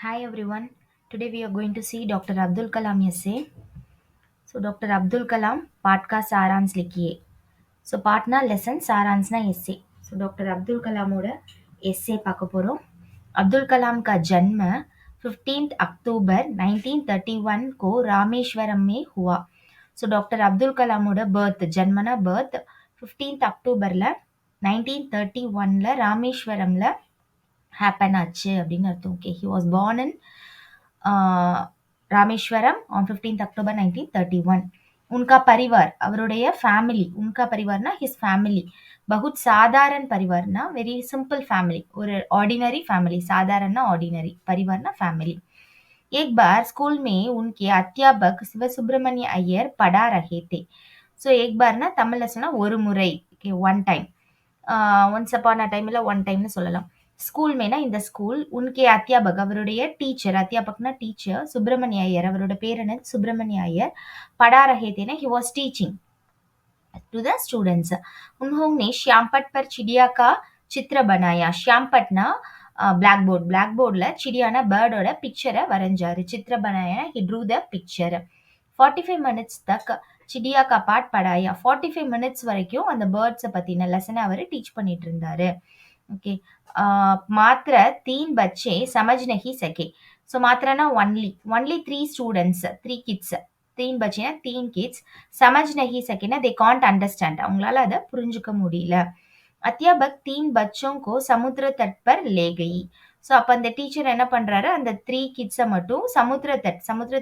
Hi everyone. Today we are going to see Dr. Abdul Kalam essay. So Dr. Abdul Kalam पाठ का सारांश लिखिए. So पाठना lesson सारांशना essay. So Dr. Abdul कलामோட essay பார்க்க போறோம். अब्दुल कलाम का जन्म 15 अक्टूबर 1931 को रामेश्वरम में हुआ. ஸோ டாக்டர் அப்துல் கலாமோட பர்த் 15th அக்டோபர்ல 1931ல ராமேஸ்வரம்ல ஹேப்பன் ஆச்சு அப்படின்னு அர்த்தம். Okay, he was born in Rameswaram on 15th October 1931. उनका परिवार அவருடைய ஃபேமிலி, उनका परिवारனா his family, बहुत साधारण परिवारना very simple family, ஒரு ordinary family, साधारणना ordinary, परिवारना family. एक बार स्कूल में उनके अध्यापक शिव सुब्रमण्य अय्यर पढ़ा रहे थे. ஸோ एक बारனா தமிழ்ல சொன்னா ஒரு முறை, okay, one time, once upon a time இல்ல ஒன் டைம்னு சொல்லலாம். ஸ்கூல் மேனா இந்த ஸ்கூல், உன்கே அத்தியாபக் அவருடைய டீச்சர், அத்தியாபக்னா டீச்சர், சுப்பிரமணிய ஐயர் அவரோட பேர் என்ன, சுப்பிரமணிய ஐயர், पढ़ा रहे थे ना, he was teaching to the students. उन्होंने श्यामपट पर चिड़िया का चित्र बनाया. श्यामपटना ब्लैक बोर्ड, ब्लैक बोर्डல चिड़ियाना பேர்டோட பிக்சரை வரைஞ்சாரு. चित्र बनाया, he drew the picture. 45 minutes तक चिड़िया का पाठ पढ़ाया. 45 minutes வரைக்கும் அந்த பேர்ட்ஸை பத்தின லெசனை அவர் டீச் பண்ணிட்டு இருந்தாரு. ओके, मात्र 3 बच्चे समझ नहीं सके. सो मात्रा ना ओनली 3 स्टूडेंट्स, 3 किड्स, 3 बच्चे ना 3 किड्स समझ नहीं सके ना, दे कांट अंडरस्टैंड, அவங்களால அதை புரிஞ்சுக்க முடியல. அத்தியாபக் 3 बच्चों को समुद्र तट पर ले गई. ஸோ அப்போ அந்த டீச்சர் என்ன பண்றாரு, அந்த 3 கிட்ஸை மட்டும் சமுத்திர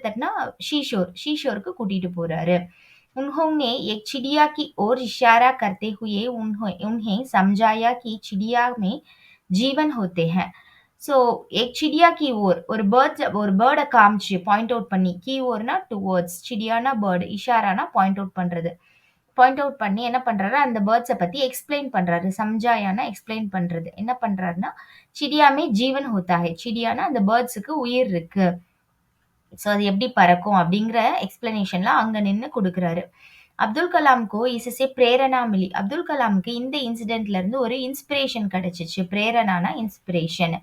தட்னா ஷீஷோருக்கு கூட்டிட்டு போறாரு. उन्होंने एक चिड़िया की ओर इशारा करते हुए उन्हें समझाया कि चिड़िया में जीवन होते हैं. ஸோ एक चिड़िया की ओर, ஒரு பேர்டை காமிச்சு பாயிண்ட் அவுட் பண்ணி, கீ ஓர்னா டுவர்ட்ஸ், சிடியானா பேர்டு, இஷாரானா பாயிண்ட் அவுட் பண்றது, பாயிண்ட் அவுட் பண்ணி என்ன பண்றாரு, அந்த பேர்ட்ஸை பத்தி எக்ஸ்பிளைன் பண்றாரு. சம்ஜாயானா எக்ஸ்பிளைன் பண்றது. என்ன பண்றாருன்னா, சிடியாமே ஜீவன் ஹோத்தா ஹை, சிடியானா அந்த பேர்ட்ஸுக்கு உயிர் இருக்கு, ஸோ அது எப்படி பறக்கும் அப்படிங்கிற எக்ஸ்பிளனேஷன்ல அங்க நின்னு கொடுக்குறாரு. அப்துல் கலாம்கோ इससे प्रेरणा मिली. அப்துல் கலாமுக்கு இந்த இன்சிடென்ட்ல இருந்து ஒரு இன்ஸ்பிரேஷன் கிடைச்சிச்சு. பிரேரணானா இன்ஸ்பிரேஷன்,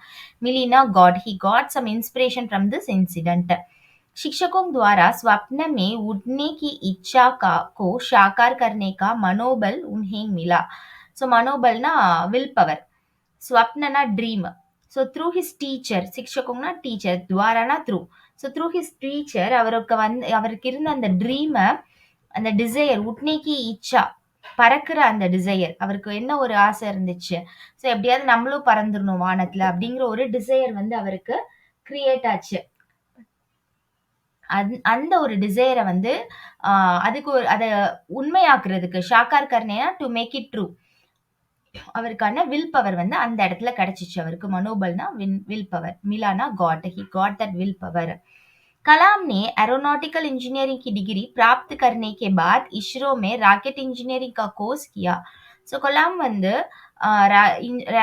मिलीना got, he got some inspiration from this incident. शिक्षकों द्वारा स्वप्न में उड़ने की इच्छा को साकार करने का मनोबल उन्हें मिला. सो मनोबलना विल पावर, स्वप्नना dream. So through his teacher, சிக்ஷகம்னா டீச்சர், துவாரானா through. So through his teacher அவருக்கு இருந்த அந்த ட்ரீமை, அந்த டிசையர், உட்னேக்கி இச்சா, பறக்கிற அந்த டிசையர், அவருக்கு என்ன ஒரு ஆசை இருந்துச்சு, ஸோ எப்படியாவது நம்மளும் பறந்துடணும் வானத்துல அப்படிங்கிற ஒரு டிசையர் வந்து அவருக்கு கிரியேட் ஆச்சு. அந்த ஒரு டிசையரை வந்து அதுக்கு அதை உண்மையாக்குறதுக்கு, ஷாக்கார் கர்னேனா டு மேக் இட் ட்ரூ, அவருக்கான வில் பவர் வந்து அந்த இடத்துல கிடைச்சிச்சு. அவருக்கு மனோபல்னா வில் பவர், மிலானா got, he got that will power. Kalam ने एरोनॉटिकल इंजीनियरिंग की डिग्री प्राप्त करने के बाद इसरो में रॉकेट इंजीनियरिंग का कोर्स किया. ஸோ கலாம் வந்து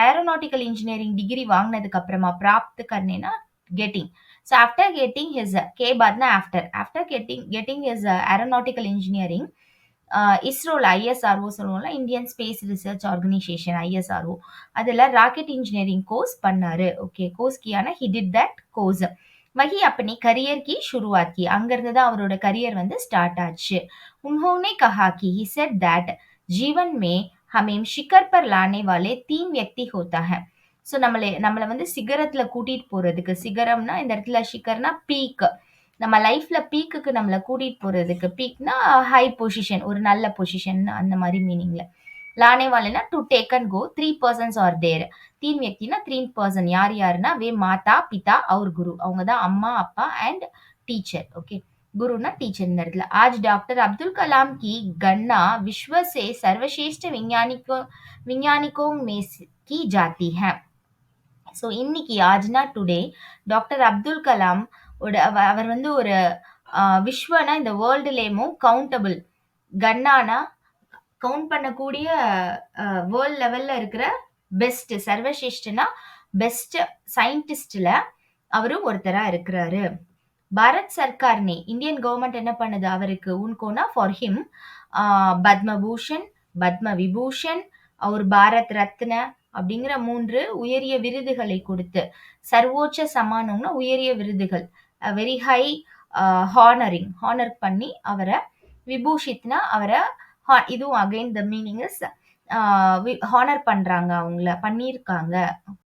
ஏரோநாட்டிக்கல் இன்ஜினியரிங் டிகிரி வாங்கினதுக்கு அப்புறமா, பிராப்த் கர்னேனா getting, so after getting his கே பாத்னா after getting his aeronautical engineering, இஸ்ரோல ஐஎஸ்ஆர்ஓ சொல்லுவோம்ல, Indian space research organisation ISRO, அதில் ராக்கெட் இன்ஜினியரிங் கோர்ஸ் பண்ணாரு. ஓகே, கோர்ஸ் கியானா ஹி டிட் தட் கோர்ஸ். वही अपनी करियर की शुरुआत की, அங்கிருந்து தான் அவரோட கரியர் வந்து ஸ்டார்ட் ஆச்சு. उन्होंने कहा कि he said that जीवन में हमें शिखर पर लाने वाले 3 व्यक्ति होता है. ஸோ நம்மளை வந்து சிகரத்துல கூட்டிட்டு போறதுக்கு, சிகரம்னா இந்த இடத்துல ஷிகர்னா பீக், நம்ம லைஃப்ல பீக்குக்கு நம்மளை கூட்டிட்டு போறதுக்கு, பீக்னா ஹை பொசிஷன், ஒரு நல்ல பொசிஷன் அந்த மாதிரி மீனிங்ல, लाने वाले ना to take and go, 3 persons are there. 3 व्यक्तिனா 3 पर्सन, யார் யாருன்னா வே மாதா பிதா और गुरु, அவங்க தான் அம்மா அப்பா அண்ட் டீச்சர். ஓகே, गुरुना टीचर இந்த இடத்துல. आज डॉक्टर अब्दुल कलाम की गणना विश्व से सर्वश्रेष्ठ वैज्ञानिकों में की जाती है. ஸோ இன்னைக்கு ஆஜ்னா டுடே டாக்டர் அப்துல் கலாம் அவர் வந்து ஒரு விஸ்வனா இந்த வேர்ல்டுலேயும் கவுண்டபிள், கண்ணானா கவுண்ட் பண்ணக்கூடிய வேர்ல்ட் லெவல்ல இருக்கிற பெஸ்ட், சர்வசிரேஷ்டனா பெஸ்ட் சயின்டிஸ்ட்ல அவரும் ஒருத்தரா இருக்கிறாரு. பாரத் சர்க்கார்னே, இந்தியன் கவர்மெண்ட் என்ன பண்ணுது அவருக்கு, உன்கோனா ஃபார் ஹிம் பத்மபூஷன், பத்ம விபூஷன் और भारत रत्न அப்படிங்கிற 3 உயரிய விருதுகளை குடுத்து, சர்வோச்ச சம்மானம்னா உயரிய விருதுகள். வெரி ஹை ஹானர் பண்ணி அவர விபூஷித்னா அவர இதுவும் again the meaning is honour பண்றாங்க அவங்கள பண்ணியிருக்காங்க.